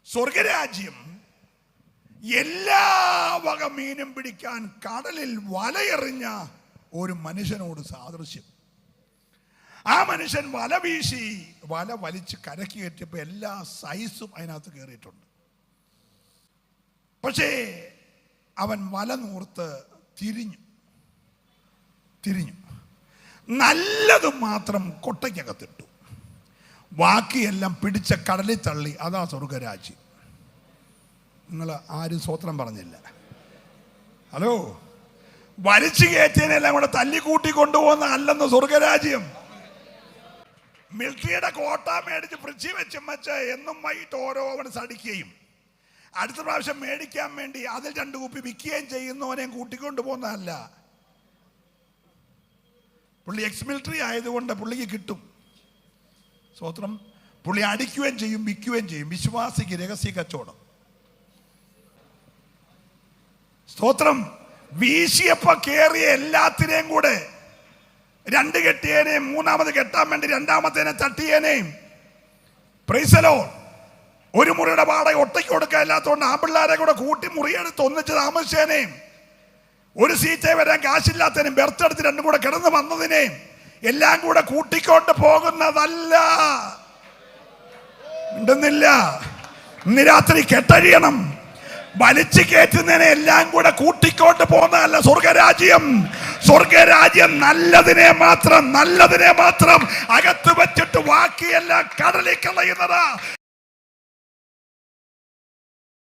സ്വർഗരാജ്യം എല്ലാ വക മീനും പിടിക്കാൻ കടലിൽ വലയെറിഞ്ഞ ഒരു മനുഷ്യനോട് സാദൃശ്യം. ആ മനുഷ്യൻ വല വീശി വല വലിച്ച് കരക്ക് കയറ്റിയപ്പോൾ എല്ലാ സൈസും അതിനകത്ത് കയറിയിട്ടുണ്ട്. പക്ഷേ അവൻ വല നൂർത്ത് തിരിഞ്ഞു. നല്ലത് മാത്രം കൊട്ടയ്ക്കകത്തിട്ടു, ബാക്കിയെല്ലാം പിടിച്ച കടലിൽ തള്ളി. അതാ സ്വർഗരാജ്യം. നിങ്ങൾ ആരും സ്വത്രം പറഞ്ഞില്ല. ഹലോ, വലിച്ചു കയറ്റിയതിനെല്ലാം കൂടെ തല്ലിക്കൂട്ടി കൊണ്ടുപോകുന്ന അല്ലെന്ന് സ്വർഗരാജ്യം. മിലിറ്ററിയുടെ കോട്ട മേടിച്ച് ഫ്രിഡ്ജി വെച്ച് എന്നും വൈകിട്ട് ഓരോ അവൻ സടിക്കുകയും അടുത്ത പ്രാവശ്യം മേടിക്കാൻ വേണ്ടി അതിൽ 2 കുപ്പി വിൽക്കുകയും ചെയ്യുന്നവനെയും കൂട്ടിക്കൊണ്ടു പോകുന്നതല്ല. പുള്ളി എക്സ് മിലിറ്ററി ആയതുകൊണ്ട് പുള്ളിക്ക് കിട്ടും. സ്വത്രം. പുള്ളി അടിക്കുകയും ചെയ്യും, വിൽക്കുകയും ചെയ്യും. വിശ്വാസിക്ക് രഹസ്യ കച്ചവടം. സ്തോത്രം. വീശിയപ്പോ കേറിയ എല്ലാത്തിനെയും കൂടെ 2 കെട്ടിയേനെയും 3ാമത് കെട്ടാൻ വേണ്ടി 2ാമത്തേനെ തട്ടിയേനെയും. Praise the lord. ഒരു മുറിയുടെ വാടക ഒറ്റയ്ക്ക് കൊടുക്കാനില്ലാത്തതുകൊണ്ട് ആ പിള്ളേരെ കൂടെ കൂട്ടി മുറിയെടുത്ത് ഒന്നിച്ച് താമസിച്ചേനെയും, ഒരു സീറ്റേ വരാൻ കാശില്ലാത്തതിനും ബെർത്തെടുത്ത് 2 കൂടെ കിടന്ന് വന്നതിനെയും എല്ലാം കൂടെ കൂട്ടിക്കൊണ്ട് പോകുന്നതല്ല. ഉണ്ടെന്നില്ല. ഇന്ന് രാത്രി കെട്ടഴിയണം. വലിച്ചു കയറ്റുന്നതിനെ എല്ലാം കൂടെ കൂട്ടിക്കൊണ്ട് പോകുന്നതല്ല സ്വർഗരാജ്യം. സ്വർഗരാജ്യം നല്ലതിനെ മാത്രം അകത്ത് വെച്ചിട്ട് ബാക്കിയെല്ലാം കടലിൽ കളയുന്നതാ.